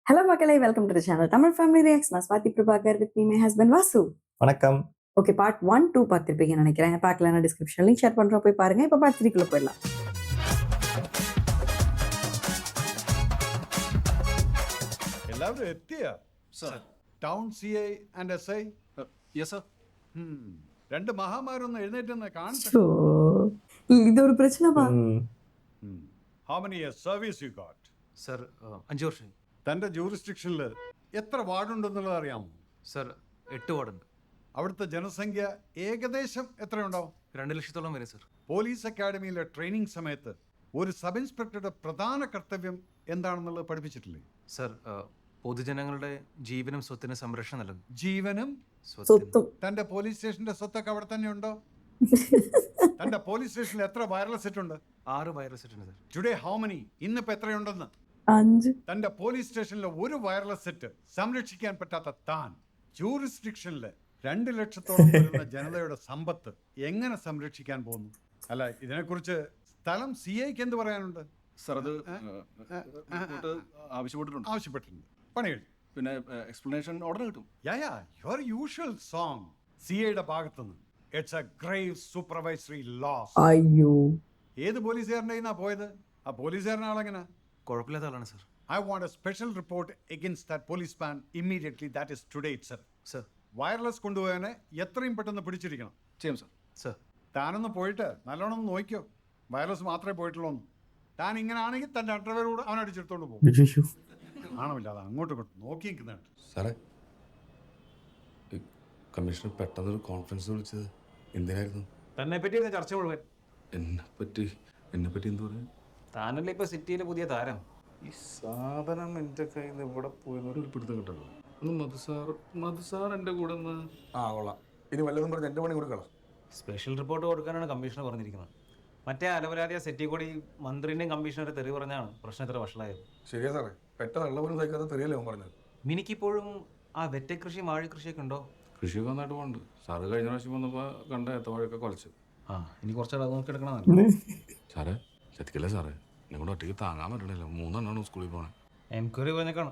Hello, Makalai. Welcome to the channel. Tamil Family Reacts. நான் Swathi Prabhakar with me, my husband Vasu. வணக்கம். Okay, part 1, 2 பார்த்திருப்பீங்கன்னு நினைக்கிறேன். பார்க்கலன்னா description link share பண்றோம், போய் பாருங்க. இப்போ பார்ட் 3 குள்ள போயிடலாம். എല്ലാവരും എത്തിയോ sir? Town C I and S I yes sir. രണ്ട് മഹാമാരൊന്ന് എഴുന്നേറ്റ് കാണട്ടെ. So, ഇത് ഒരു പ്രശ്നമാ. How many years service you got? Sir 5 വർഷം. തൻ്റെ ജൂറിസ്ഡിക്ഷനിൽ എത്ര വാർഡുണ്ടെന്നുള്ളത് അറിയാമോ? സർ 8 വാർഡുണ്ട്. അവിടുത്തെ ജനസംഖ്യ ഏകദേശം എത്രയുണ്ടാവും? 2 ലക്ഷത്തോളം വരെ സർ. പോലീസ് അക്കാഡമിയിലെ ട്രെയിനിങ് സമയത്ത് ഒരു സബ് ഇൻസ്പെക്ടറുടെ പ്രധാന കർത്തവ്യം എന്താണെന്നുള്ളത് പഠിപ്പിച്ചിട്ടില്ലേ? സർ പൊതുജനങ്ങളുടെ ജീവനും സ്വത്തിനും സംരക്ഷണം നൽകും. ജീവനും സ്വത്തും. തൻ്റെ പോലീസ് സ്റ്റേഷന്റെ സ്വത്തൊക്കെ അവിടെ തന്നെ ഉണ്ടോ? തൻ്റെ പോലീസ് സ്റ്റേഷനിൽ എത്ര വയർലെസ് സെറ്റ് ഉണ്ട്? 6 വയർലെസ് സെറ്റ് ഉണ്ട് സർ. Today how many? ഇന്നിപ്പോ എത്രയുണ്ടെന്ന്? 5. തന്റെ പോലീസ് സ്റ്റേഷനിലെ ഒരു വയർലെസ് സെറ്റ് സംരക്ഷിക്കാൻ പറ്റാത്ത താൻ ജൂറിസ്ഡിക്ഷനില് 2 ലക്ഷത്തോളം വരുന്ന ജനതയുടെ സമ്പത്ത് എങ്ങനെ സംരക്ഷിക്കാൻ പോകുന്നു? അല്ല, ഇതിനെക്കുറിച്ച് സ്ഥലം സി ഐക്ക് എന്ത് പറയാനുണ്ട്? സർ അത് ആവശ്യപ്പെട്ടിട്ടുണ്ട്. പണി കഴിഞ്ഞു. പിന്നെ എക്സ്പ്ലനേഷൻ ഉടനെ കിട്ടും. യുവർ യൂഷ്വൽ സോങ് സി ഐയുടെ ഭാഗത്തുനിന്ന് it's a grave supervisory loss. അയ്യോ, ഏത് പോലീസുകാരൻ്റെ കയ്യിന്നാ പോയത്? ആ പോലീസുകാരൻ ആളെങ്ങനെ? കുഴപ്പമില്ലാത്ത ആളാണ് sir. I want a special report against that policeman immediately. That is today itself. Sir wireless കൊണ്ടുപോയവനെ എത്രയും പെട്ടെന്ന് പിടിച്ചിരിക്കണം. ചെയ്യാം സർ. സർ താനൊന്ന് പോയിട്ട് നല്ലോണം നോക്കിയോ, വയർലെസ് മാത്രമേ പോയിട്ടുള്ളൂ. താൻ ഇങ്ങനെ ആണെങ്കിൽ തൻ്റെ അണ്ടർവെയർ കൂടെ അവൻ അടിച്ചെടുത്തോണ്ട് പോകും. ആണമില്ലാതെ അങ്ങോട്ടും ഇങ്ങോട്ടും നോക്കി നിൽക്കുന്നുണ്ട്. സാറേ, കമ്മീഷണർ പെട്ടെന്നൊരു കോൺഫറൻസ് വിളിച്ചത് എന്തിനായിരുന്നു? തന്നെ പറ്റി ചർച്ച മുഴുവൻ. എന്നെപ്പറ്റി എന്ത് പറയാൻ? താനല്ലേ ഇപ്പൊ സിറ്റിയിലെ പുതിയ താരം. ഈ സാധനം എൻ്റെ കയ്യിൽ നിന്ന് ഇവിടെ പോയെന്നൊരു പിടുത്തം കിട്ടല്ലോ. ഒന്ന് മധുസാർ എൻ്റെ കൂടെ ഒന്ന്. ആ കൊള്ളാം. ഇനി വല്ലതും പറഞ്ഞ് എൻ്റെ പണി കൊടുക്കണം. സ്പെഷ്യൽ റിപ്പോർട്ട് കൊടുക്കാനാണ് കമ്മീഷണർ പറഞ്ഞിരിക്കുന്നത്. മറ്റേ അലവരാതിയ സെറ്റി കൂടി മന്ത്രിൻ്റെയും കമ്മീഷണറെ തെറി പറഞ്ഞാണ് പ്രശ്നം ഇത്ര വഷളായത്. ശരിയാ സാറേ, പെട്ടെന്ന് ഉള്ളവരും സഹിക്കാതെ തെറിയല്ലേ അവൻ പറഞ്ഞത്. മിനിക്കിപ്പോഴും ആ വെറ്റ കൃഷി വാഴകൃഷിയൊക്കെ ഉണ്ടോ? കൃഷിയൊക്കെ നന്നായിട്ട് പോകുന്നുണ്ട്. സാറ് കഴിഞ്ഞ പ്രാവശ്യം വന്നപ്പോൾ കണ്ട ഏത്തവാഴയൊക്കെ കുലച്ചു. ഇനി കുറച്ചാൾ അത് നോക്കി എടുക്കണം. സാറേ ശരിക്കല്ലേ സാറേ, ഞങ്ങളുടെ ഒറ്റയ്ക്ക് താങ്ങാൻ പറ്റണില്ല. 3 എണ്ണമാണ് സ്കൂളിൽ പോകണേ. എൻക്വയറി പറഞ്ഞേക്കാണ്,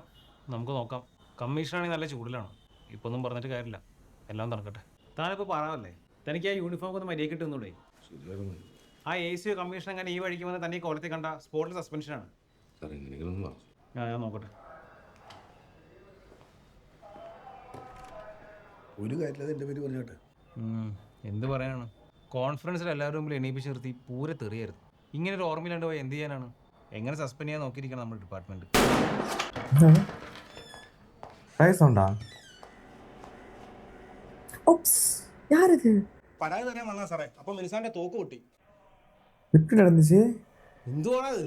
നമുക്ക് നോക്കാം. കമ്മീഷണറാണെങ്കിൽ നല്ല ചൂടിലാണ്. ഇപ്പൊ ഒന്നും പറഞ്ഞിട്ട് കാര്യമില്ല, എല്ലാം നടക്കട്ടെ. താനിപ്പോൾ പറയാമല്ലേ, തനിക്ക് ആ യൂണിഫോം ഒന്ന് മര്യാദ കിട്ടുന്നൂടെ? ശരിയായിരുന്നു ആ AC കമ്മീഷൻ അങ്ങനെ ഈ വഴിക്ക് വന്ന് തന്നെ ഈ കോളത്തിൽ കണ്ട സ്പോട്ടിൽ സസ്പെൻഷനാണ്. സാർ, എങ്ങനെയെങ്കിലും ഒന്ന് പറഞ്ഞു. ഞാൻ നോക്കട്ടെ. ഒരു കാര്യമില്ലാതെ എൻ്റെ പേര് പറഞ്ഞോട്ടെ. എന്ത് പറയാനാണ്, കോൺഫറൻസിൽ എല്ലാവരും മുമ്പിൽ എണീപ്പിച്ച് നിർത്തി പൂരെ തെറിയായിരുന്നു. ഇങ്ങനെ ഒരു ഓർമ്മയില്ലാണ്ട് പോയി എന്ത് ചെയ്യാനാണ്? എങ്ങനെ സസ്പെൻഡ് ചെയ്യാൻ നോക്കിയിരിക്കണം നമ്മുടെ ഡിപ്പാർട്ട്മെന്റ്. ഓപ്സ്, யாரது? പരാതി തരാൻ വന്നാ സാറേ, അപ്പൊ മിനിസാന്റെ തോക്ക് പൊട്ടി. எப்படி நடந்துச்சு? എന്തുവാണത്?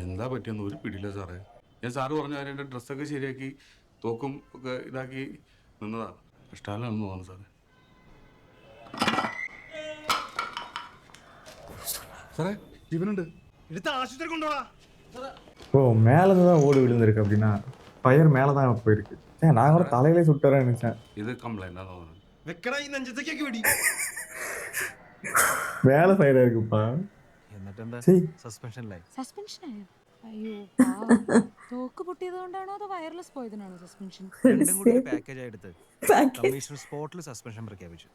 എന്താ പറ്റിയെന്ന് ഒരു പിടിയില്ല സാറേ. ഞാൻ സാറ് പറഞ്ഞ കാര്യം എൻ്റെ ഡ്രസ്സൊക്കെ ശരിയാക്കി തോക്കും ഒക്കെ ഇതാക്കി നിന്നതാ. ഇഷ്ടാലാണെന്ന് തോന്നുന്നു സാറേ. സാറേ, ജീവനുണ്ട്. എടുത്ത് ആശുപത്രി കൊണ്ടുപോടാ. ஓ, மேலேருந்து தான் ஓடி விழுந்திருக்கு அப்படின்னா ஃபயர் மேலே தான் போயிருக்கு. நான் கூட தலையிலே சுட்டுறேன் நினைச்சேன். ഇത് കംപ്ലൈൻ്റ് ആണെന്ന് തോന്നുന്നു. വെക്കടാ ഈ നെഞ്ചത്തേക്ക് വെടി. மேலே ஃபயர் இருக்குப்பா. എന്നിട്ടെന്താ ശരി. സസ്പെൻഷനിലായി? സസ്പെൻഷനായോ? അയ്യോ, തോക്ക് പൊട്ടിയത് കൊണ്ടാണോ അതോ വയർലെസ് പോയതിനാണോ സസ്പെൻഷൻ? രണ്ടും കൂടി ഒരു പാക്കേജ് എടുത്ത് കമ്മീഷണർ സ്പോട്ടിൽ സസ്പെൻഷൻ പ്രഖ്യാപിച്ചു.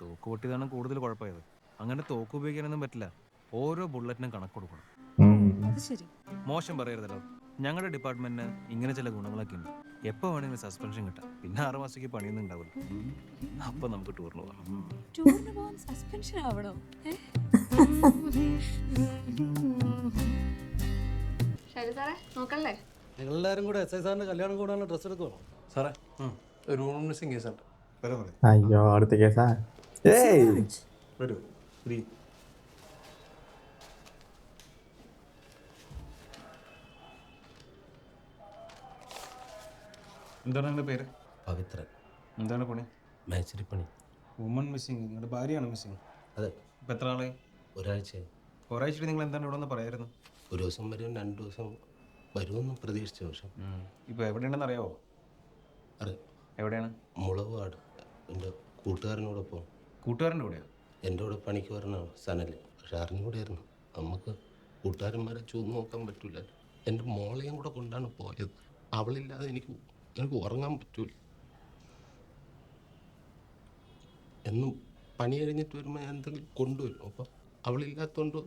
തോക്ക് പൊട്ടിയതാണ് കൂടുതൽ കുഴപ്പമായത്. അങ്ങനെ തോക്ക് ഉപയോഗിക്കാനൊന്നും പറ്റില്ല, ഓരോ ബുള്ളറ്റിനും കണക്ക് കൊടുക്കണം. അത് ശരി. മോശം പറയരുതല്ലോ, ഞങ്ങളുടെ ഡിപ്പാർട്ട്മെന്റിന് ഇങ്ങനെ ചില ഗുണങ്ങളൊക്കെ ഉണ്ട്. എപ്പോൾ വേണമെങ്കിലും സസ്പെൻഷൻ കിട്ടാം, പിന്നെ 6 മാസത്തേക്ക് പണിയൊന്നും ഉണ്ടാവില്ല. അപ്പൊ നമുക്ക് ടൂറിന് പോകാം. ടൂറിന് പോകാൻ സസ്പെൻഷൻ ആവണോ? ശരി സാറേ, നോക്കല്ലേ? നിങ്ങളെല്ലാരും കൂടെ SI സാറിന്റെ കല്യാണം കൂടാനുള്ള ഡ്രസ്സ് എടുക്കുമോ സാറേ? ഒരു റൂം മിസ്സിംഗ് കേസുണ്ട്. ஐயோ, அடுத்த கேஸா? ஏய், വരൂ. ഫ്രീ. എന്താണ് നിങ്ങളുടെ പേര്? പവിത്രൻ. എന്താണ് പണി? മേച്ചരി പണി. വുമൺ മിസ്സിംഗ്, നിങ്ങളുടെ ഭാര്യയാണ് മിസ്സിംഗ്. അതെ. ഇപ്പം എത്ര ആളെ? ഒരാഴ്ച. ഒരാഴ്ച നിങ്ങൾ എന്താണ് ഇവിടെ ഒന്ന് പറയായിരുന്നു? ഒരു ദിവസം വരും, 2 ദിവസം വരുമെന്ന് പ്രതീക്ഷിച്ച. പക്ഷെ ഇപ്പോൾ എവിടെയുണ്ടെന്ന് അറിയാവോ? അറിയാം. എവിടെയാണ്? മുളകുപാട്. എൻ്റെ കൂട്ടുകാരനോടൊപ്പം. കൂട്ടുകാരൻ്റെ കൂടെയാണ്? എൻ്റെ കൂടെ പണിക്ക് വരണമാണ് സനൽ. പക്ഷെ അറിഞ്ഞുകൂടെയായിരുന്നു. നമുക്ക് കൂട്ടുകാരന്മാരെ ചൂന്ന് നോക്കാൻ പറ്റില്ല. എൻ്റെ മോളെയും കൂടെ കൊണ്ടാണ് പോയത്. അവളില്ലാതെ എനിക്ക് ഉറങ്ങാൻ പറ്റൂല. എന്നും പണി കഴിഞ്ഞിട്ട് വരുമ്പോൾ ഞാൻ എന്തെങ്കിലും കൊണ്ടുവരും. അപ്പം അവളില്ലാത്തതുകൊണ്ട്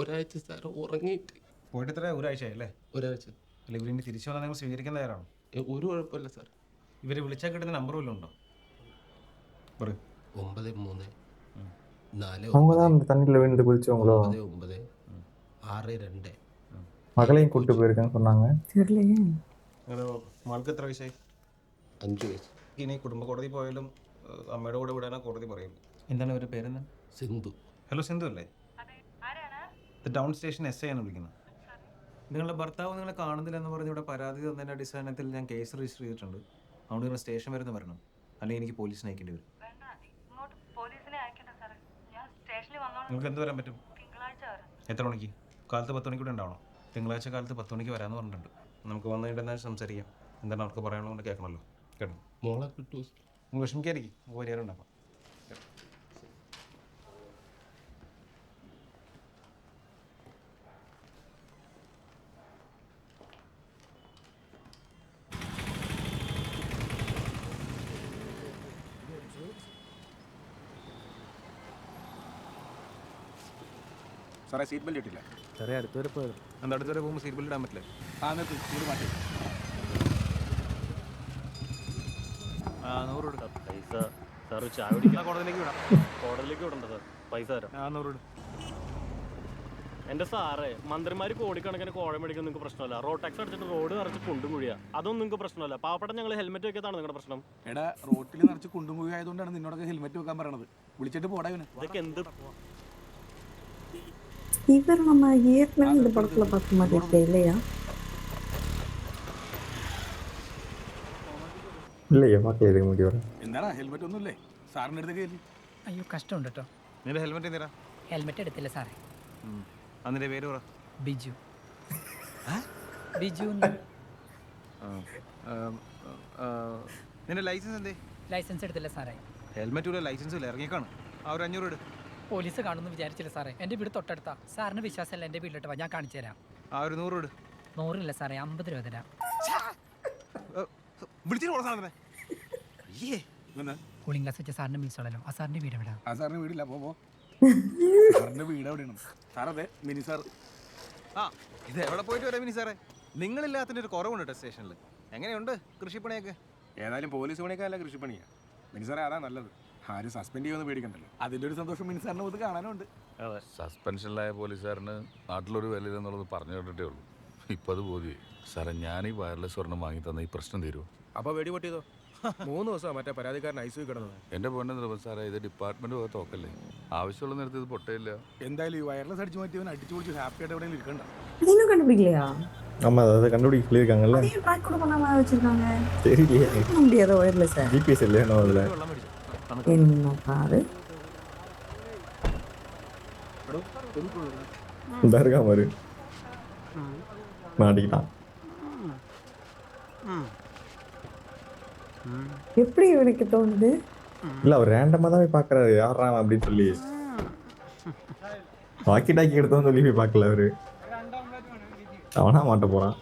ഒരാഴ്ച സാറ് ഉറങ്ങിയിട്ട്. പോയിട്ട് എത്ര ഒരാഴ്ചയല്ലേ? ഒരാഴ്ച. അല്ല ഇവരിനി തിരിച്ചു വന്നാൽ നിങ്ങൾ സ്വീകരിക്കാൻ തയ്യാറാണോ? ഒരു കുഴപ്പമില്ല സാർ. ഇവരെ വിളിച്ചാൽ കിട്ടുന്ന നമ്പർ വല്ലതും ഉണ്ടോ? പറയൂ. 93 அவங்க தான் அந்த தண்ணியில் விழுந்து குளிச்சவங்களோ? 49 62. மகளையும் கூட்டு போயிருக்கேன்னு சொன்னாங்க. தெரியலையே. മകൾക്ക് എത്ര വയസ്സായി? 5 വയസ്സ്. ഇനി കുടുംബ കോടതി പോയാലും അമ്മയുടെ കൂടെ വിടാനാ കോടതി പറയുള്ളൂ. എന്താണ് ഇവരുടെ പേരെന്താ? സിന്ധു. ഹലോ സിന്ധു അല്ലേ? ഇത് ടൗൺ സ്റ്റേഷൻ SI ആണ് വിളിക്കുന്നത്. നിങ്ങളുടെ ഭർത്താവ് നിങ്ങളെ കാണുന്നില്ലെന്ന് പറഞ്ഞ് ഇവിടെ പരാതി തന്നതിൻ്റെ അടിസ്ഥാനത്തിൽ ഞാൻ കേസ് രജിസ്റ്റർ ചെയ്തിട്ടുണ്ട്. അതുകൊണ്ട് നിങ്ങൾ സ്റ്റേഷൻ വരെ ഒന്ന് വരണം, അല്ലെങ്കിൽ എനിക്ക് പോലീസിനെ അയക്കേണ്ടി വരും. നിങ്ങൾക്ക് എന്ത് വരാൻ പറ്റും? എത്ര മണിക്ക്? കാലത്ത് 10 മണിക്കൂടെ ഉണ്ടാവണം. തിങ്കളാഴ്ച കാലത്ത് 10 മണിക്ക് വരാമെന്ന് പറഞ്ഞിട്ടുണ്ട്. നമുക്ക് വന്നു കഴിഞ്ഞാൽ സംസാരിക്കാം. എന്താണ് അവർക്ക് പറയാനുള്ളത് കേൾക്കണമല്ലോ. കേട്ടോ? മോളെ കിട്ടൂ. നിങ്ങൾ വിഷമിക്കായിരിക്കും, നമുക്ക് പരിഹാരം ഉണ്ടാക്കാം. സാറേ സീറ്റ് ബെൽറ്റ് ഇട്ടില്ല. സാറേ അടുത്തുവരെ പോയത്. എന്താ അടുത്തുവരെ പോകുമ്പോൾ സീറ്റ് ബെൽറ്റ് ഇടാൻ പറ്റില്ലേ? നിർത്തി സീറ്റ് മാറ്റി. 100 കൊടുക്കാം. പൈസ സാർ ചായ കുടിക്കാൻ കോടതിയിലേക്ക് വിടാം. കോടതിയിലേക്ക് വിടണ്ട സാർ, പൈസ തരാം. 100 ഇടും. എൻ്റെ സാറേ, മന്ത്രിമാർ കോടിക്കണക്കിന് കോഴ മേടിക്കാൻ നിങ്ങൾക്ക് പ്രശ്നമല്ല. റോഡ് ടാക്സ് അടിച്ചിട്ട് റോഡ് നിറച്ച് കുണ്ടും കുഴിയാ, അതൊന്നും നിങ്ങൾക്ക് പ്രശ്നമല്ല. പാവപ്പെട്ട ഞങ്ങൾ ഹെൽമെറ്റ് വെക്കാതാണ് നിങ്ങളുടെ പ്രശ്നം. എടാ റോട്ടിൽ നിറച്ച് കുണ്ടും കുഴി ആയതുകൊണ്ടാണ് നിന്നോടൊക്കെ ഹെൽമെറ്റ് വെക്കാൻ പറയണത്. വിളിച്ചിട്ട് പോടാ ഇവന്. ഇതൊക്കെ എന്ത് இவர் நம்ம ஏற்கனவே இந்த படத்துல பார்த்த மாதிரி இருக்கே இல்லையா? இல்லையே பார்க்கல இதுக்கு முன்னாடி வர. എന്താടാ ഹെൽമെറ്റ് ഒന്നും ഇല്ലേ സാറിൻ്റെ അടുത്ത് കയറി? അയ്യോ കഷ്ടമുണ്ട് കേട്ടോ. നിന്റെ ഹെൽമെറ്റ് എന്തിനാ? ഹെൽമെറ്റ് എടുത്തില്ല സാറേ. അതിൻ്റെ പേര് പറ. ബിജു. ബിജു. നിന്റെ ലൈസൻസ് എന്തേ? ലൈസൻസ് എടുത്തില്ല സാറേ. ഹെൽമെറ്റ് ഇല്ല, ലൈസൻസ് ഇല്ല, ഇറങ്ങിക്കാണ്. ആ ഒരു 500 ഇട്. പോലീസ് കാണുമെന്ന് വിചാരിച്ചില്ല സാറേ. എൻ്റെ വീട് തൊട്ടടുത്താ. സാറിന് വിശ്വാസമല്ല, എൻ്റെ വീട്ടിലോട്ട് വാ, ഞാൻ കാണിച്ചു തരാം. ആ ഒരു 100 ഇട്. 100 ഇല്ല സാറേ, 50 രൂപ തരാം. കൂളിംഗ് ഗ്ലാസ് വെച്ച സാറിന് മിനിസോളല്ലോ. ആ സാറിൻ്റെ വീട് എവിടാ? ആ സാറിന് വീടില്ല. പോ സാറിൻ്റെ വീട് എവിടെയാണ്? സാറതെ മിനി സാർ. ആ ഇത് എവിടെ പോയിട്ട് വരാം മിനി സാറേ? നിങ്ങളില്ലാത്തതിൻ്റെ ഒരു കുറവുണ്ട് ടെസ്റ്റ് സ്റ്റേഷനിൽ. എങ്ങനെയുണ്ട് കൃഷിപ്പണിയൊക്കെ? ഏതായാലും പോലീസ് പണിയൊക്കെയല്ല കൃഷിപ്പണിയാ. മിനി സാറേ അതാ നല്ലത്. ആരും സസ്പെൻഡ് ചെയ്യുമെന്ന് പേടിക്കണ്ടല്ലോ. അതിൻ്റെ ഒരു സന്തോഷം മിനി സാറിന് മുതൽ കാണാനുണ്ട്. സസ്പെൻഷനിലായ പോലീസുകാരന് നാട്ടിലൊരു വിലയില്ലെന്നുള്ളത് പറഞ്ഞു കേട്ടിട്ടേ ഉള്ളൂ. ഇപ്പം അത് ബോധ്യമായി. സാറേ, ഞാൻ ഈ വയർലെസ് ഒരെണ്ണം വാങ്ങി തന്ന ഈ പ്രശ്നം തീരുമോ? അപ്പോൾ വെടി പൊട്ടിയതോ? 3 ദിവസമാണ് മറ്റേ പരാതിക്കാരൻ ഐസിയു കിടന്നത്. എൻ്റെ പൊന്നെ നിർബന്ധം സാറേ, ഇത് ഡിപ്പാർട്ട്മെൻറ്റ് പോകാൻ തോക്കല്ലേ. ആവശ്യമുള്ള നേരത്തെ ഇത് പൊട്ടയില്ല. എന്തായാലും ഈ വയർലെസ് അടിച്ചു മാറ്റിയവൻ അടിച്ചു പൊളിച്ച് ഹാപ്പി ആയിട്ട് എവിടെയെങ്കിലും ഇരിക്കണ്ട. அது இன்னும் கண்டுபிடிக்கலையா? ஆமாம், அதை கண்டுபிடிக்க சொல்லியிருக்காங்கல்ல. அதையும் ட்ராக் கூட பண்ணாம வச்சிருக்காங்க. தெரியலையே. பண்ண முடியாத ஒயர்லெஸ். GPS இல்லையா அதில்? என்ன பாரு. இந்த இருக்கா பாரு, மாட்டிக்கிட்டான். எப்படி இவனுக்கு தோணுது? இல்லை, அவர் ரேண்டமாக தான் போய் பார்க்குறாரு யாரா அப்படின்னு சொல்லி. வாக்கி டாக்கி எடுத்தோன்னு சொல்லி போய் பார்க்கல அவரு. அவனா மாட்ட போகிறான்.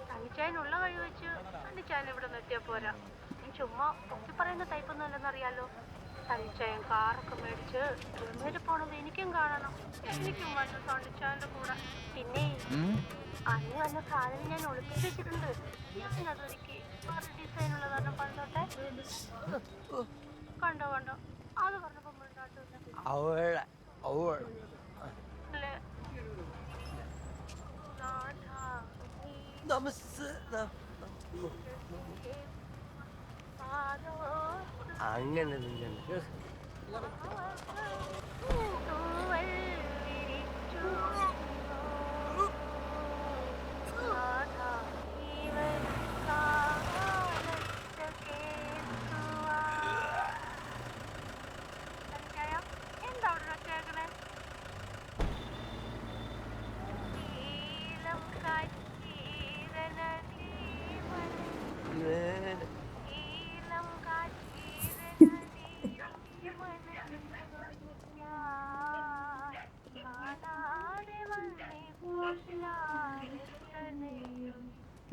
തനിച്ചായനുള്ള വഴി വെച്ച് തനിച്ചായൻ ഇവിടെ നിർത്തിയാ പോരാ. ചുമ്മാ പൊക്കി പറയുന്ന ടൈപ്പൊന്നും അല്ലെന്നറിയാലോ. തനിച്ചായൻ കാറൊക്കെ മേടിച്ച് എവിടെ പോണത് എനിക്കും കാണണം. എനിക്കും വന്നു തനിച്ചായന്റെ കൂടെ. പിന്നെ അന്ന് വന്ന സാധനം ഞാൻ ഒളിപ്പിച്ച് വെച്ചിട്ടുണ്ട്. ഞാനതൊരിക്കൽ വേറെ ഡിസൈനുള്ള കാരണം പണ്ടോട്ടെ കണ്ടോ കണ്ടോ അത് പറഞ്ഞപ്പോ അങ്ങനെ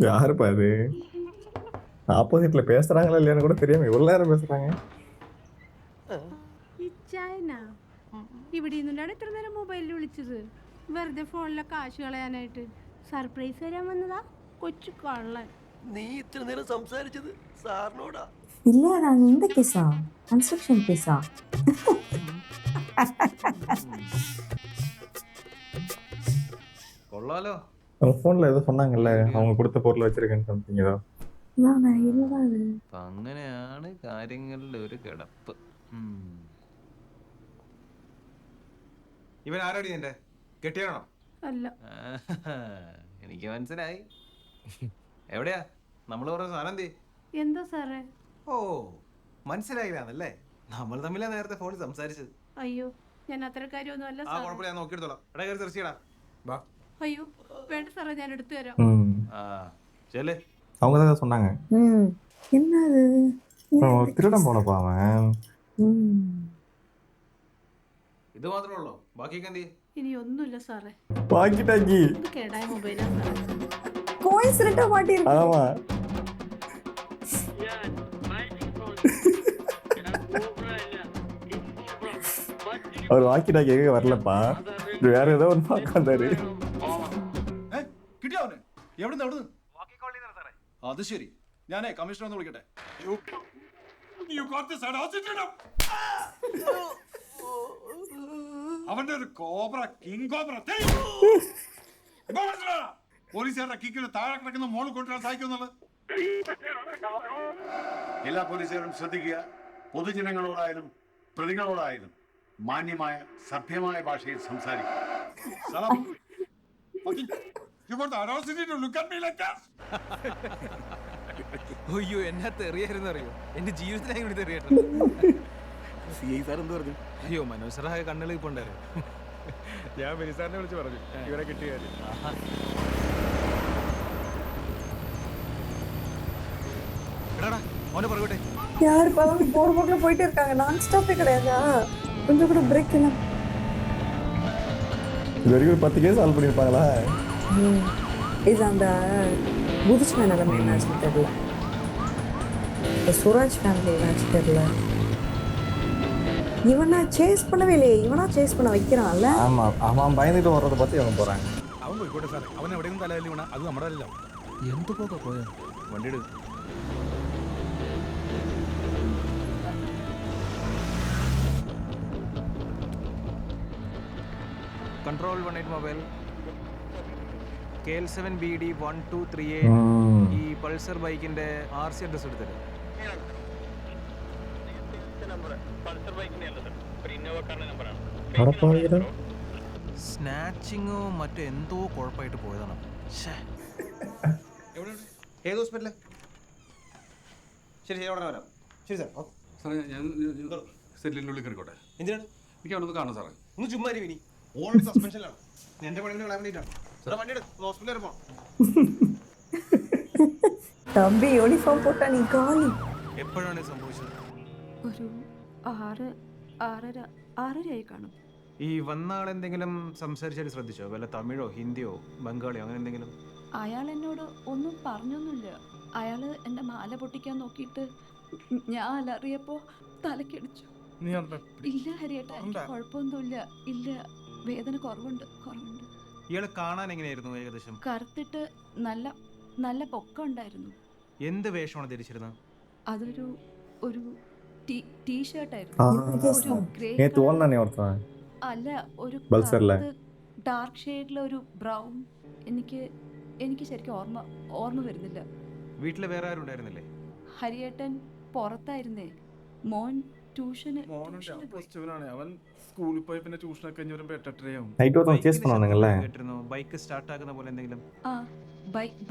யாருப்பா இது? ஆப்போசிட்ல பேசுறாங்களா இல்லையான்னு கூட தெரியாம இவ்வளவு நேரம் பேசுறாங்க. ഇവിടെ നിന്നാണ് ഇത്ര നേരം മൊബൈലിൽ വിളിച്ചത്. വെറുതെ ഫോണിലെ കാശ് കളയാനായിട്ട്. സർപ്രൈസ് തരാൻ വന്നതാ കൊച്ചു കള്ളൻ. നീ ഇത്ര നേരം സംസാരിച്ചത് സാറിനോടാ? இல்ல நான் இந்த கேஸா கன்ஸ்ட்ரக்ஷன் கேஸா കൊള്ളാലോ. அவங்க போன்ல ஏதோ சொன்னாங்கல்ல, அவங்க கொடுத்த பொருள் வச்சிருக்கேன்னு சம்திங் ஏதோ. நான் இல்லதான் அது. അപ്പൊ അങ്ങനെയാണ് കാര്യങ്ങളുടെ ഒരു കിടപ്പ്. ഇവൻ ആരാടി നിന്റെ കെട്ടിയാണോ? അല്ല. എനിക്ക് മനസ്സിലായി. എവിടെയാ നമ്മള് പറഞ്ഞ സാധനം എന്തി? എന്താ സാറേ? ഓ മനസ്സിലായില്ലാന്നല്ലേ? നമ്മൾ തമ്മിലാ നേരത്തെ ഫോണിൽ സംസാരിച്ചത്. അയ്യോ ഞാൻ അത്തരക്കാരിയൊന്നും അല്ല ആ കുഴപ്പമില്ല, ഞാൻ നോക്കിയെടുത്തോളാം. എടാ കയറി തീർച്ചയാടാ. വാ. അയ്യോ വേണ്ട സാറേ, ഞാൻ എടുത്തു തരാം. ആ ചെല്ലേ. அவங்க தான் ஏதோ சொன்னாங்க. என்னது? திருடம் போனப்பா அவன். ഇത് മാത്രമേ ഉള്ളൂ? ബാക്കിയൊക്കെ എന്തി? ഇനി ഒന്നുമില്ല സാറേ. பாக்கிட்டாக்கி. ഇത് കേടായ മൊബൈലാ സാറേ. கோயின்சிடென்ட்டா மாட்டிருக்கு. ஆமா. அவர் வாக்கி டாக்கி எங்க வரலப்பா. இது வேற ஏதோ ஒன்று பார்க்க வந்தாரு. കിട്ടിയോ അവന്? എവിടുന്ന് എവിടുന്ന്? അത് ശരി, ഞാനേ കമ്മീഷണർ ഒന്ന് വിളിക്കട്ടെ. അവന്റെ ഒരു കോബ്ര, കിങ് കോബ്ര. പോലീസുകാരുടെ കിക്കിന് താഴെ കിടക്കുന്ന മോള് കൊണ്ടുവരാൻ സാധിക്കുന്നുള്ളത്. എല്ലാ പോലീസുകാരും ശ്രദ്ധിക്കുക. പൊതുജനങ്ങളോടായാലും പ്രതികളോടായാലും മാന്യമായ സഭ്യമായ ഭാഷയിൽ സംസാരിക്കുക. അയ്യോ എന്നെ തെറിയായിരുന്നു അറിയോ? എന്റെ ജീവിതത്തിലായി കൂടി തെറിയായിട്ടുണ്ട്. CI സാർ എന്ത് പറഞ്ഞു? അയ്യോ മനോജ് സാറായ കണ്ണുകൾ ഇപ്പൊ ഉണ്ടായിരുന്നു. ഞാൻ ബെനി സാറിനെ വിളിച്ച് പറഞ്ഞു ഇവരെ കിട്ടിയ കാര്യം. എടാടാ അവനെ പറയട്ടെ. யார் பாவம் போற போக்குல போயிட்டே இருக்காங்க. நான் ஸ்டாப்பே கிடையாதா? கொஞ்சம் கூட பிரேக் இல்ல. இது வரைக்கும் ஒரு 10 கேஸ் சால்வ் பண்ணிருப்பாங்களா? இது அந்த புதுச் மேனல மேட்ச் தெரியல. சுராஜ் ஃபேமிலி மேட்ச் தெரியல. இவனா சேஸ் பண்ணவே இல்லையே. இவனா சேஸ் பண்ண வைக்கிறான்ல. ஆமா, அவன் பயந்துட்டு வர்றத பத்தி அவங்க പോறாங்க. അവൻ പോയിക്കോട്ടെ സാറേ, അവൻ എവിടെയും തലയിൽ വീണ അത് നമ്മുടെ അല്ല. എന്ത് പോയ വണ്ടി എടു. കൺട്രോൾ 18 മൊബൈൽ KL7BD1238 ഈ പൾസർ ബൈക്കിന്റെ RC അഡ്രസ് എടുത്തത്. സ്നാച്ചിങ്ങോ മറ്റോ എന്തോ കുഴപ്പമായിട്ട് പോയതാണ്. ഏത് ഹോസ്പിറ്റല്? ശരി ശരി അവിടെ വരാം. ശരി സാർ. സാറേ ഞാൻ സെല്ലിൻ്റെ ഉള്ളിൽ കയറിക്കോട്ടെ? എന്തിനാണ്? എനിക്ക് അവിടെ കാണാം സാറേ. ഒന്ന് ചുമ്മാ ഇനി ഓൾറെഡി സസ്പെൻഷനിലാണ്. എന്റെ പണി കളയാൻ വേണ്ടിയിട്ടാണ്. വണ്ടി എടുത്ത് ഹോസ്പിറ്റലിൽ വരെ പോകണം. தம்பி யூனிஃபார்ம் போட்டா நீ காலி. എപ്പോഴാണ് സംഭവിച്ചത്? ഒരു 6:30 കാണും. ഈ വന്ന ആളെന്തെങ്കിലും സംസാരിച്ചാൽ ശ്രദ്ധിച്ചോ? വല്ല തമിഴോ ഹിന്ദിയോ ബംഗാളിയോ അങ്ങനെ എന്തെങ്കിലും? അയാൾ എന്നോട് ഒന്നും പറഞ്ഞൊന്നുമില്ല. അയാൾ എൻ്റെ മാല പൊട്ടിക്കാൻ നോക്കിയിട്ട് ഞാൻ അലറിയപ്പോ തലക്കടിച്ചു. ഇല്ല ഹരിയേട്ടാ, എനിക്ക് കുഴപ്പമൊന്നുമില്ല. ഇല്ല, വേദന കുറവുണ്ട്. ഇയാളെ കാണാൻ എങ്ങനെയായിരുന്നു? ഏകദേശം കറുത്തിട്ട് നല്ല നല്ല പൊക്കം ഉണ്ടായിരുന്നു. എന്ത് വേഷമാണ് ധരിച്ചിരുന്നത്? അതൊരു ഒരു ടീഷർട്ടായിരുന്നു. நேத்து ஓடுனானே ஒருத்தன். അല്ല, ഒരു ബൾസറിലെ ഡാർക്ക് ഷെയ്ഡിലെ ഒരു ബ്രൗൺ. എനിക്ക് ശരിക്കും ഓർമ്മ വരുന്നില്ല. വീട്ടിൽ വേറെ ആരും ഉണ്ടായിരുന്നില്ലേ? ഹരിയേട്ടൻ പുറത്തായിരുന്നേ. മോൻ ട്യൂഷന് അവൻ സ്കൂളിൽ പോയി പിന്നെ ട്യൂഷനൊക്കെ കഴിഞ്ഞ് വരുമ്പോ 8:30 நைட் ஒருத்தன் சேஸ் பண்ணுவானுங்கல்ல. ബൈക്ക് സ്റ്റാർട്ട് ആക്കുന്ന പോലെ എന്തെങ്കിലും? ആ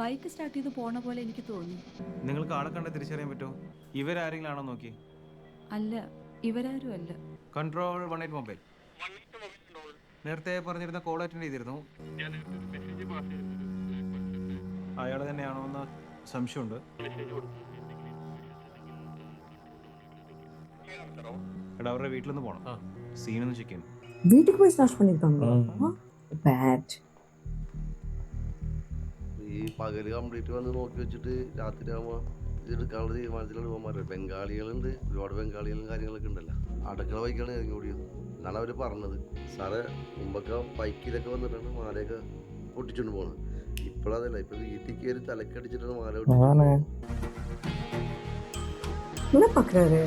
ബൈക്ക് സ്റ്റാർട്ട് ചെയ്ത് പോണ പോലെ എനിക്ക് തോന്നി. നിങ്ങൾക്ക് ആളെ കണ്ട് തിരിച്ചറിയാൻ പറ്റുമോ? ഇവരാരെങ്കിലും ആണോ നോക്കി? അല്ല, ഇവരാരും അല്ല. കൺട്രോൾ 18 മൊബൈൽ നേരത്തെ പറഞ്ഞിരുന്ന കോൾ അറ്റൻഡ് ചെയ്തിരുന്നു. അയാൾ തന്നെയാണോ എന്ന് സംശയമുണ്ട്. എടാ അവരുടെ വീട്ടിലൊന്ന് പോകണം. സീനൊന്ന് ചെക്ക് ചെയ്യണം. வீட்டுக்கு போய் ஸ்டார்ட் பண்ணிருக்காங்க. பேட். ഈ പകല് കംപ്ലീറ്റ് വന്ന് നോക്കി വെച്ചിട്ട് രാത്രി ആകുമ്പോൾ ഇത് എടുക്കാനുള്ള തീരുമാനത്തിലാണ് പോകാൻ. ബംഗാളികളുണ്ട്, ഒരുപാട് ബംഗാളികളും കാര്യങ്ങളൊക്കെ ഉണ്ടല്ലോ. അടുക്കള വൈക്കാണ് ഇറങ്ങി ഓടിയത് എന്നാണ് അവർ പറഞ്ഞത്. സാറേ മുമ്പൊക്കെ ബൈക്കിലൊക്കെ വന്നിട്ടാണ് മാലയൊക്കെ പൊട്ടിച്ചുകൊണ്ട് പോകുന്നത്. ഇപ്പോഴതല്ല, ഇപ്പൊ വീട്ടിൽ കയറി തലക്കടിച്ചിട്ടാണ് മാല പൊട്ടിച്ചു. என்ன பாக்குறாரு?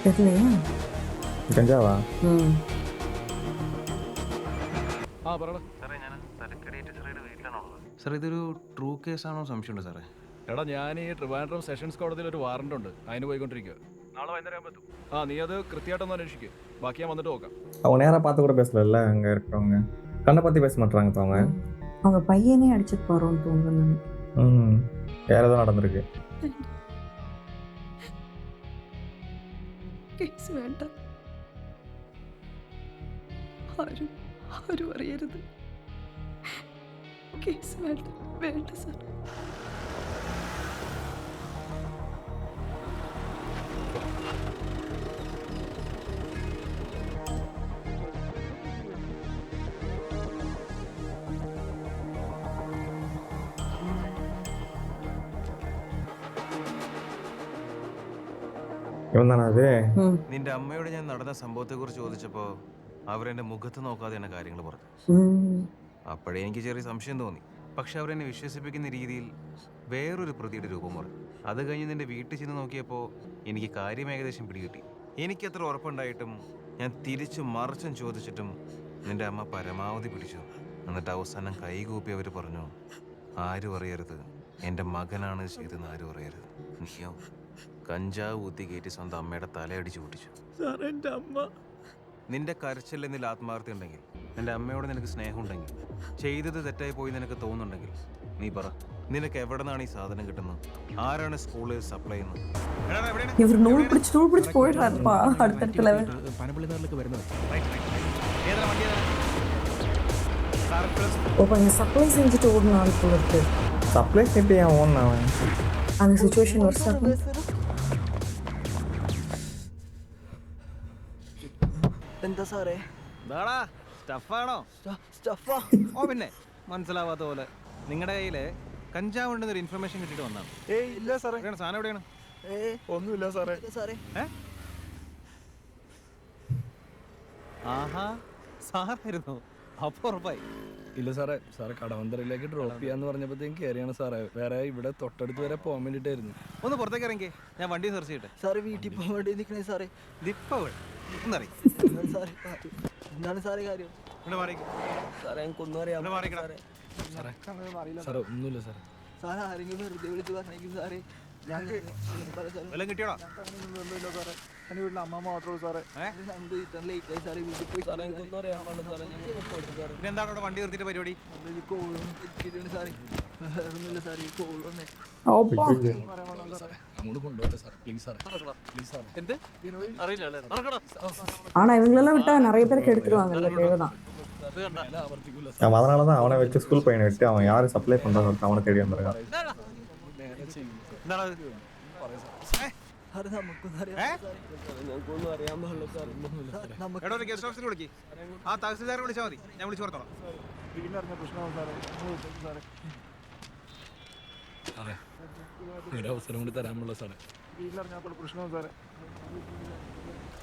தெரியலையா? കഞ്ചാവാ? സാർ ഇതൊരു ട്രൂ കേസാണോ സംശയമുണ്ട് സാറേ? എടാ ഞാൻ ഈ ട്രിവാൻഡ്രം സെഷൻസ് കോടതിയിൽ ഒരു വാറണ്ട് ഉണ്ട്, അതിന് പോയിക്കൊണ്ടിരിക്കുക. നാളെ വൈകുന്നേരം എത്തും. നീ അത് കൃത്യമായിട്ടൊന്ന് അന്വേഷിക്കുക. ബാക്കി ഞാൻ വന്നിട്ട് നോക്കാം. அவங்க நேராக பார்த்து கூட பேசல, அங்க இருக்கிறவங்க கண்ணை பத்தி பேச மாட்டாங்க. இப்போ அவங்க பையனே அடிச்சுட்டு போறோம்னு தோணுது. வேற ஏதோ நடந்திருக்கு. കേസ് വേണ്ട, ആരും അറിയരുത്. കേസ് വേണ്ട, വേണ്ട സാർ. നിന്റെ അമ്മയോട് ഞാൻ നടന്ന സംഭവത്തെ കുറിച്ച് ചോദിച്ചപ്പോ അവരെന്റെ മുഖത്ത് നോക്കാതെ എന്നെ കാര്യങ്ങൾ പറഞ്ഞു. അപ്പോഴേ എനിക്ക് ചെറിയ സംശയം തോന്നി. പക്ഷെ അവരെന്നെ വിശ്വസിപ്പിക്കുന്ന രീതിയിൽ വേറൊരു പ്രതിയുടെ രൂപം പറഞ്ഞു. അത് കഴിഞ്ഞ് നിന്റെ വീട്ടിൽ ചെന്ന് നോക്കിയപ്പോൾ എനിക്ക് കാര്യം ഏകദേശം പിടികിട്ടി. എനിക്കത്ര ഉറപ്പുണ്ടായിട്ടും ഞാൻ തിരിച്ചും മറിച്ചും ചോദിച്ചിട്ടും നിന്റെ അമ്മ പരമാവധി പിടിച്ചു. എന്നിട്ട് അവസാനം കൈകൂപ്പി അവർ പറഞ്ഞു, ആരും അറിയരുത്, എൻ്റെ മകനാണ് ചെയ്തെന്ന് ആരും അറിയരുത്. നീയോ കഞ്ചാവ് ഊത്തി കയറ്റി സ്വന്തം അമ്മയുടെ തലയടിച്ച് പൊട്ടിച്ചു. നിന്റെ കരച്ചിൽ എന്നിൽ ആത്മാർത്ഥി ഉണ്ടെങ്കിൽ, എൻ്റെ അമ്മയോട് നിനക്ക് സ്നേഹം ഉണ്ടെങ്കിൽ, ചെയ്തത് തെറ്റായി പോയി നിനക്ക് തോന്നുന്നുണ്ടെങ്കിൽ നീ പറ, നിനക്ക് എവിടെ നിന്നാണ് ഈ സാധനം കിട്ടുന്നത്? ആരാണ് സ്കൂളിൽ സപ്ലൈ ചെയ്യുന്നത്? இவர் நூல் பிடிச்சு போயிடுறாருப்பா அடுத்த லெவல். പനപ്പള്ളിനാറിലേക്ക് വരുന്നത്. கொஞ்சம் சப்ளை செஞ்சுட்டு ஓடுன ஆள் போல இருக்கு. சப்ளை செஞ்சு ஏன் ஓடுன அவன்? அந்த சிச்சுவேஷன் வருஷம் എന്താ സാറേ? സ്റ്റഫാണോ? ഓ പിന്നെ മനസ്സിലാവാത്ത പോലെ. നിങ്ങളുടെ കയ്യില് കഞ്ചാവ് ഉണ്ടെന്നൊരു ഇൻഫർമേഷൻ കിട്ടിയിട്ട് വന്നാണ്. ഇല്ല സാറേ. സാധനം എവിടെയാണ്? ഒന്നുമില്ല സാറേ. ആഹാ, സാറായിരുന്നു. അപ്പൊ ഉറപ്പായി. ഇല്ല സാറേ. സാറേ കടവന്തരയിലേക്ക് ഡ്രോപ്പ് ചെയ്യാന്ന് പറഞ്ഞപ്പോഴത്തേക്കും കയറിയാണ് സാറേ. വേറെ ഇവിടെ തൊട്ടടുത്ത് വരെ പോകാൻ വേണ്ടിട്ടായിരുന്നു. ഒന്ന് പുറത്തേക്ക് ഇറങ്ങി, ഞാൻ വണ്ടി സെർച്ച് ചെയ്യട്ടെ. സാറേ വീട്ടിൽ പോകാൻ വേണ്ടി നിൽക്കണേ സാറേ. എന്താണ് സാറേ കാര്യം? സാറേ എനിക്കൊന്നും അറിയാം സാറേ. ഒന്നുമില്ല സാറേ. സാറേ ആരെങ്കിലും വെറുതെ വിളിച്ച് പറഞ്ഞേക്കും സാറേ. ഞാൻ കിട്ടിയോടാ? എൻ്റെ വീട്ടിൽ അമ്മ മാത്രമേ സാറേ. ലേറ്റ് ആയി സാറേ വീട്ടിൽ പോയി. സാറേ എനിക്കൊന്നും അറിയാൻ പാടില്ല സാറേ. പിന്നെ എന്താണ് ഇവിടെ വണ്ടി നിർത്തിയിട്ട് പരിപാടി? കോളും എത്തിയിട്ടുണ്ട് സാറേ. വേറൊന്നുമില്ല സാറേ, ഈ കോൾ വന്നേ. അങ്ങോട്ട് കൊണ്ടുപോട്ടെ സാറേ, പ്ലീസ് സാറേ. പ്ലീസ് സാറേ. എന്ത് അറിയില്ല. ஆனா இவங்களெல்லாம் விட்டா நிறைய பேருக்கு எடுத்துருவாங்கல்ல, தேவைதான். அதனால தான் அவனை வச்சு ஸ்கூல் பையனை விட்டு அவன் யாரு சப்ளை பண்றான்னு அவனை தேடி வந்திருக்கான். നമുക്കൊന്നും അറിയാൻ പാടില്ല സാറേ. ഗസ്റ്റ് ഓഫീസിൽ വിളിക്ക്. ആ തഹസിൽദാരെ വിളിച്ചാൽ മതി, ഞാൻ വിളിച്ചു പറഞ്ഞോളാം. വീട്ടിലറിഞ്ഞ പ്രശ്നമാണ് സാറേ. സാറേ സാറേ ഒരു അവസരം കൂടി തരാനുള്ള സാറേ. വീട്ടിലറിഞ്ഞാൽ പ്രശ്നമാണ് സാറേ.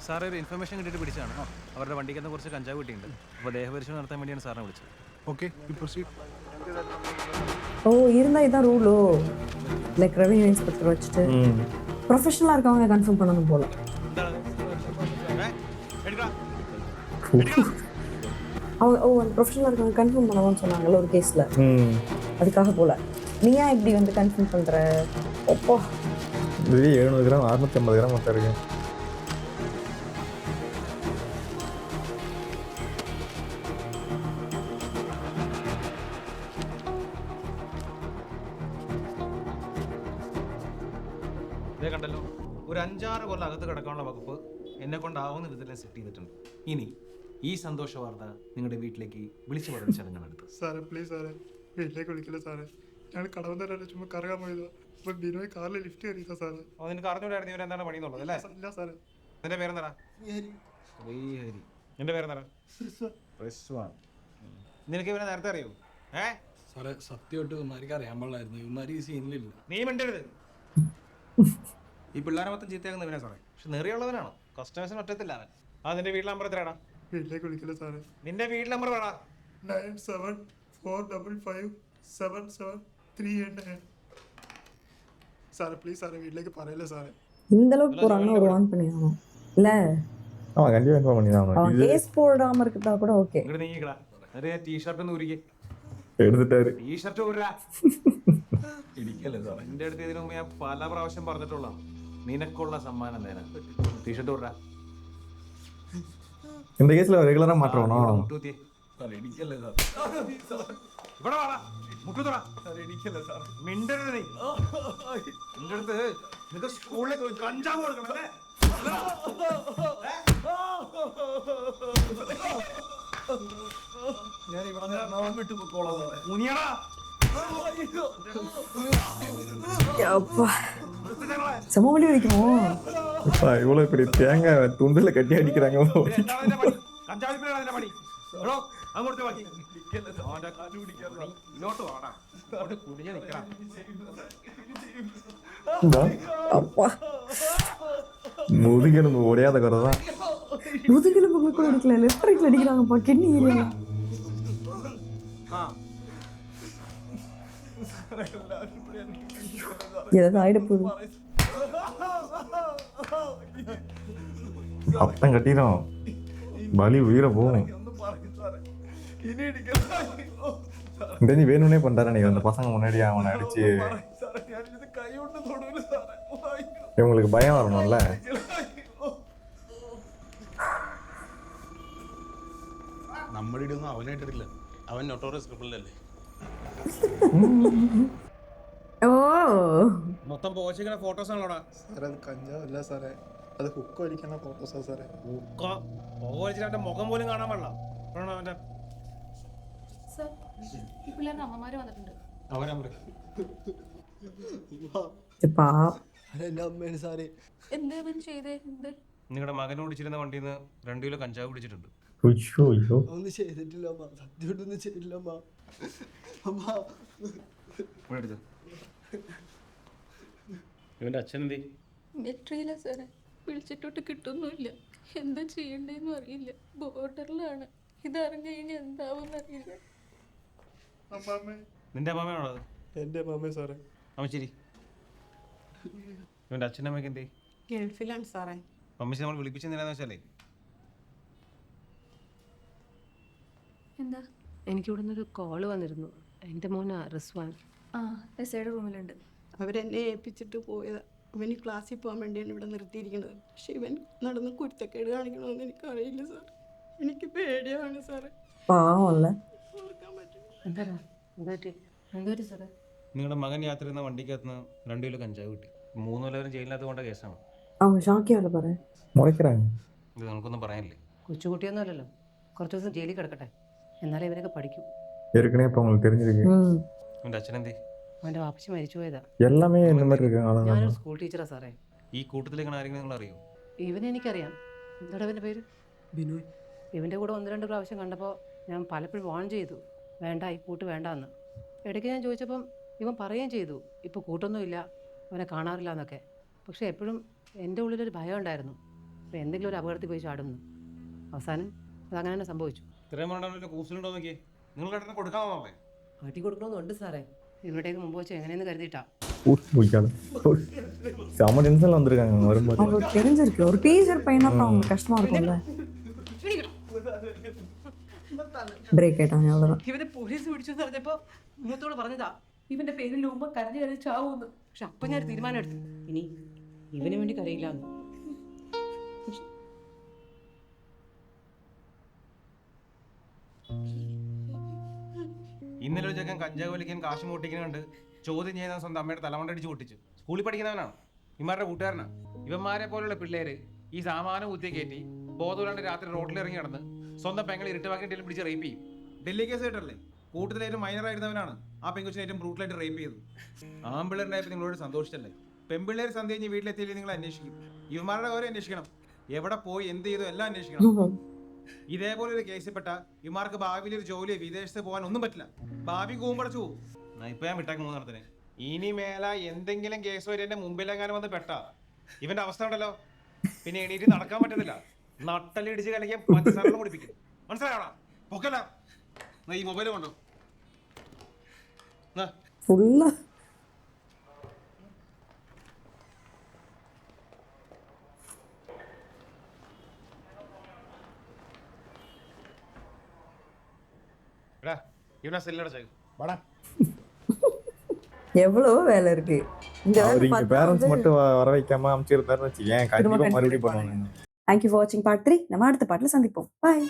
സാറേ ഒരു ഇൻഫർമേഷൻ കിട്ടിയിട്ട് പിടിച്ചാണ്. അവരുടെ വണ്ടിക്ക് കുറച്ച് കഞ്ചാവ് കിട്ടിയിട്ടുണ്ട്. അപ്പോൾ ദേഹപരിശോധന നടത്താൻ വേണ്ടിയാണ് സാറിനെ വിളിച്ചത്. ഓക്കെ, ஓ இருந்தா இதான் ரூலோ. லைக் ரெவென்யூ இன்ஸ்பெக்டர் வச்சுட்டு ப்ரொஃபஷனலாக இருக்கவங்க கன்ஃபார்ம் பண்ணணும் போல. அவங்க அந்த ப்ரொஃபஷனலாக இருக்கவங்க கன்ஃபார்ம் பண்ணணும்னு சொன்னாங்கல்ல ஒரு கேஸில், அதுக்காக போல. நீ ஏன் இப்படி வந்து கன்ஃபார்ம் பண்ணுற? ஒப்போ 700 கிராம் 650 கிராம் மட்டும் இருக்கு. കണ്ടല്ലോ, ഒരു 5-6 കൊല്ലം അകത്ത് കിടക്കാനുള്ള വകുപ്പ് എന്നെ കൊണ്ടാവുന്ന വിധത്തിൽ സെറ്റ് ചെയ്തിട്ടുണ്ട്. ഇനി ഈ സന്തോഷ വാർത്ത നിങ്ങളുടെ വീട്ടിലേക്ക് വിളിച്ചു പറയുന്ന ചടങ്ങ് നടത്തും. സാറേ പ്ലീസ് സാറേ, വീട്ടിലേക്ക് വിളിക്കില്ല സാറേ. ഞങ്ങൾ കടവന്തരല്ല ചുമ്മാ കറങ്ങാൻ പോയതാ. അപ്പൊ ബിനോയ് കാറിൽ ലിഫ്റ്റ് കയറിയതാ സാറ്. നിനക്ക് അറിഞ്ഞൂടായിരുന്നു ഇവരെന്താണ് പണിയെന്നുള്ളത് അല്ലേ? ഇല്ല സാറ്. നിന്റെ പേരെന്താടാ? ശ്രീഹരി. നിന്റെ പേരെന്താടാ? റിസ്വാൻ. നിനക്ക് ഇവനെ നേരത്തെ അറിയോ? സാറേ സത്യമായിട്ട് ഇവന്മാർക്ക് അറിയാൻ പാടില്ലായിരുന്നു. ഇവന്മാർ ഈ സീനിലില്ല. നീ മിണ്ടരുത്. ഈ പിള്ളേരെ മൊത്തം ചീത്തയാകുന്ന ഇവനെ സാറേ. പക്ഷെ നെറിയുള്ളവനാണോ? കസ്റ്റമേഴ്സിന് ഒറ്റത്തില്ല അവൻ. നിന്റെ വീട്ടിൽ നമ്പർ എത്രയാടാ? വീട്ടിലേക്ക് വിളിക്കില്ല സാറേ. നിന്റെ വീട്ടിൽ നമ്പർ വേടാ? 9745577389. சார் ப்ளீஸ் சார் வீட்லேக்கு பரையில சார். இந்த அளவுக்கு போறாங்கன்னா ஒரு வான் பண்ணியானோ இல்ல? அவன் கண்டிப்பா இன்ஃபார்ம் பண்ணிதான். அவன் கேஸ் போடாம இருக்கதா கூட ஓகே. ഇങ്ങോട്ട് നീങ്ങിക്കടാ. അരെ ടീ-ഷർട്ട് ഒന്ന് ഊരിക്കേ. എടുത്തിട്ടാര് ടീ-ഷർട്ട് ഊരാ. ഇടിക്കല്ലേ സാറേ. എൻ്റെ അടുത്ത് ഇതിനു മുമ്പ് ഞാൻ പല പ്രാവശ്യം പറഞ്ഞിട്ടുള്ള നിനക്കുള്ള സമ്മാനം തരാം. ടീ-ഷർട്ട് ഊരാ. இந்த கேஸ்ல ரெகுலரா மாற்றணும். മുട്ടൂത്തിയേ. സാർ ഇടിക്കല്ലേ സാർ. ഇവിടെ വാടാ. മുട്ടൂത്തടാ. സാർ ഇടിക്കല്ലേ സാർ. മിണ്ടരുത് നീ. എൻ്റെ അടുത്ത് നിനക്ക് സ്കൂളിലേക്ക് കഞ്ചാവ് കൊടുക്കണല്ലേ? ഞാൻ ഇവിടെ വിട്ടു പോക്കോളാം സാറേ. മുനിയടാ. செம்ம வலி வலிக்குமோ? இவ்வளவு பெரிய தேங்காய் துண்டுல கட்டி அடிக்கிறாங்க. അങ്ങോട്ട് ബാക്കി ഇങ്ങോട്ട് വാടാ. കുടിഞ്ഞ നിൽക്കണം. முதுகெலும்பு உடையாத குறை தான். முதுகெலும்பு கூட அடிக்கல, லெஃப்ட் ரைட்ல அடிக்கிறாங்கப்பா. கிட்னி ஏரியா ஏதாவது ஆயிட போகுது. அப்பம் கட்டிடும், வலி உயிரை போகும். இந்த நீ வேணும்னே பண்றாரு நீங்க அந்த பசங்க முன்னாடி அவனை அடிச்சு. இவங்களுக்கு பயம் வரணும்ல. നമ്മുടെ ഇടയൊന്നും അവനായിട്ടില്ല. അവൻ നൊട്ടോറിയസ് ക്രിമിനലല്ലേ. ഓ മൊത്തം പോച്ചിങ്ങനെ ഫോട്ടോസ് ആണോടാ? സാറേ അത് കഞ്ചാവല്ല സാറേ, അത് ഹുക്ക് വലിക്കുന്ന ഫോട്ടോസാ സാറേ. വലിച്ചിട്ട് മുഖം പോലും കാണാൻ പാടില്ല. പിള്ളേരുടെ അമ്മമാര് വന്നിട്ടുണ്ട്. അമ്മയാണ് സാറേ. എന്താ ചെയ്തേ? നിങ്ങളുടെ മകൻ ഓടിച്ചിരുന്ന വണ്ടിയിൽ നിന്ന് 2 കിലോ കഞ്ചാവ് പിടിച്ചിട്ടുണ്ട്. ഒന്നും ചെയ്തിട്ടില്ല അമ്മ, സത്യമായിട്ടൊന്നും ചെയ്തില്ല അമ്മ. അമ്മ ഇവന്റെ അച്ഛൻ എന്തേ? മെട്രിയില്ല സാറേ, വിളിച്ചിട്ടോട്ട് കിട്ടുന്നില്ല. എന്താ ചെയ്യണ്ടേന്നും അറിയില്ല. ബോർഡറിലാണ്. ഇതറിഞ്ഞു കഴിഞ്ഞാൽ എന്താവും അറിയില്ല. നിന്റെ അമ്മാമയാണോ അത്? എൻ്റെ അമ്മ സാറേ. അമ്മച്ചേരി, ഇവന്റെ അച്ഛൻ്റെ അമ്മയ്ക്ക് എന്തേ? ഗൾഫിലാണ് സാറേ. അമ്മച്ചി നമ്മൾ വിളിപ്പിച്ചെന്തിനാന്ന് വെച്ചാലേ, എന്താ? എനിക്കിവിടെ നിന്നൊരു കോള് വന്നിരുന്നു. എൻ്റെ മോൻ റിസ്വാൻ. എസ്ഐയുടെ റൂമിലുണ്ട്. അവരെന്നെ ഏൽപ്പിച്ചിട്ട് പോയതാ. ഇവന് ക്ലാസ്സിൽ പോകാൻ വേണ്ടിയാണ് ഇവിടെ നിർത്തിയിരിക്കുന്നത്. പക്ഷെ ഇവൻ നടന്ന് കുരുത്തക്കേട് കാണിക്കണമെന്ന് എനിക്കറിയില്ല സാർ. എനിക്ക് പേടിയാണ് സാറേ. പാവല്ലേ? എന്താ സാറേ? നിങ്ങളുടെ മകൻ യാത്ര ചെയ്യുന്ന വണ്ടിക്കകത്ത് 2 കിലോ കഞ്ചാവ് കിട്ടി. 3 കൊല്ലം ജയിലിനകത്ത് കൊണ്ട കേസാണ്. அவங்க ஷாக்கியாவில் பாரு മുറിക്கிறாங்க. ഇത് നമുക്കൊന്നും പറയാനില്ലേ. കൊച്ചുകുട്ടിയൊന്നും അല്ലല്ലോ. കുറച്ച് ദിവസം ജയിലിൽ കിടക്കട്ടെ, എന്നാലേ ഇവരൊക്കെ പഠിക്കും. ஏற்கனவே இப்போ உங்களுக்கு தெரிஞ்சிருக்கு. ഇവന്റെ അച്ഛൻ എന്തേ? അവൻ്റെ വാപ്പച്ചി മരിച്ചു പോയതാ. எல்லாமே இந்த மாதிரி இருக்கு. ഞാനൊരു സ്കൂൾ ടീച്ചറാ സാറേ. ഈ കൂട്ടത്തിലേക്കാണ് ആരെങ്കിലും നിങ്ങൾ അറിയോ? ഇവനെ എനിക്കറിയാം. എന്താണ് ഇവൻ്റെ പേര്? ബിനോയ്. ഇവൻ്റെ കൂടെ 1-2 പ്രാവശ്യം കണ്ടപ്പോൾ ഞാൻ പലപ്പോഴും വാൺ ചെയ്തു, വേണ്ട ഈ കൂട്ട് വേണ്ട എന്ന്. ഇടയ്ക്ക് ഞാൻ ചോദിച്ചപ്പം ഇവൻ പറയുകയും ചെയ്തു ഇപ്പോൾ കൂട്ടൊന്നുമില്ല, അവനെ കാണാറില്ല എന്നൊക്കെ. പക്ഷേ എപ്പോഴും എൻ്റെ ഉള്ളിലൊരു ഭയം ഉണ്ടായിരുന്നു, അപ്പോൾ എന്തെങ്കിലും ഒരു അപകടത്തിൽ പോയി ചാടുന്നു. അവസാനം അതങ്ങനെ തന്നെ സംഭവിച്ചു. ഇത്രയും വേണ്ട കൂസിലുണ്ടോ നോക്കി. നിങ്ങൾ കടന്ന് കൊടുക്കാമെന്നല്ലേ? ആട്ടി കൊടുക്കണമെന്നുണ്ട് സാറേ. ഇവിടേക്ക് മുമ്പ് വെച്ച് എങ്ങനെയെന്ന് കരുതിയിട്ടാ. செம டென்ஷன்ல வந்திருக்காங்க வரும்போது. அவங்களுக்கு தெரிஞ்சிருக்கு ஒரு டீச்சர் பையனா அப்புறம் அவங்க கஷ்டமா இருக்கும்ல. ബ്രേക്ക് ആയിട്ടാണ് അவ்வளோதான். ഇവനെ പോലീസ് പിടിച്ചെന്ന് പറഞ്ഞപ്പോൾ ഇന്നത്തോട് പറഞ്ഞതാ ഇവന്റെ പേരിൽ മുമ്പ് കരഞ്ഞു കരഞ്ഞ് ചാവൂന്ന്. പക്ഷെ അപ്പം ഞാൻ തീരുമാനം എടുത്തു, ഇനി ഇവന് വേണ്ടി കരയില്ല എന്ന്. ഇന്നലെ ഒരു ചെക്കൻ കഞ്ചാവ് വലിക്കാൻ കാശ് മൂട്ടിക്കുന്നുണ്ട്. ചോദ്യം ചെയ്യുന്ന സ്വന്തം അമ്മയുടെ തലമണ്ടടിച്ച് പൊട്ടിച്ച്. സ്കൂളിൽ പഠിക്കുന്നവനാണ്, ഇവന്മാരുടെ കൂട്ടുകാരനാണ്. ഇവന്മാരെ പോലുള്ള പിള്ളേര് ഈ സാമാനം കുത്തി കയറ്റി ബോധമില്ലാണ്ട് രാത്രി റോഡിൽ ഇറങ്ങി നടന്ന് സ്വന്തം പെങ്ങളെ ഇരുട്ടുവാക്കിയിട്ടെങ്കിലും പിടിച്ച് റേപ്പ് ചെയ്യും. ഡൽഹി കേസ് കേട്ടല്ലേ? കൂട്ടത്തിലേറ്റവും മൈനർ ആയിരുന്നവനാണ് ആ പെൺകൊച്ചിനെ ഏറ്റവും ബ്രൂട്ടലായിട്ട് റേപ്പ് ചെയ്തു. ആൺപിള്ളേരുണ്ടായപ്പോൾ നിങ്ങളോട് സന്തോഷിച്ചല്ലേ? പെൺപിള്ളേർ സന്ധ്യ കഴിഞ്ഞ് വീട്ടിലെത്തിയില്ലേ നിങ്ങൾ അന്വേഷിക്കും. ഇവന്മാരുടെ കാര്യം അന്വേഷിക്കണം. എവിടെ പോയി എന്ത് ചെയ്തു എല്ലാം അന്വേഷിക്കണം. ഇതേപോലെ ഒരു കേസിൽപ്പെട്ട ഇവന്മാർക്ക് ഭാവിയിൽ ഒരു ജോലി വിദേശത്ത് പോകാൻ ഒന്നും പറ്റില്ല. ഭാവി കൂമ്പടച്ചു പോകും. ഇപ്പൊ ഞാൻ വിട്ടേക്ക് മൂന്നിടത്തിന്. ഇനി മേല എന്തെങ്കിലും കേസ് വരെ എന്റെ മുമ്പിലെങ്ങാനും വന്ന് പെട്ടാ ഇവന്റെ അവസ്ഥ ഉണ്ടല്ലോ, പിന്നെ എണീറ്റ് നടക്കാൻ പറ്റത്തില്ല. നട്ടലിടിച്ച് കലക്കിയ പഞ്ചസാര കുടിപ്പിക്കും. മനസ്സിലായോടാ? പൊക്കല്ല. ഈ മൊബൈൽ കൊണ്ടോ ഫുള്ള് இவனா செல்லட சாகு வாடா. எவ்வளோ வேலை இருக்கு. இந்த பேரண்ட்ஸ் மட்டும் வர வைக்காம அமைச்சிருந்தாருன்னு வச்சுக்கேன், கண்டிப்பா மறுபடியும் பண்ணுவாங்க. தேங்க்யூ ஃபார் வாட்சிங் பார்ட் 3. நம்ம அடுத்த பாட்டில் சந்திப்போம். பாய்.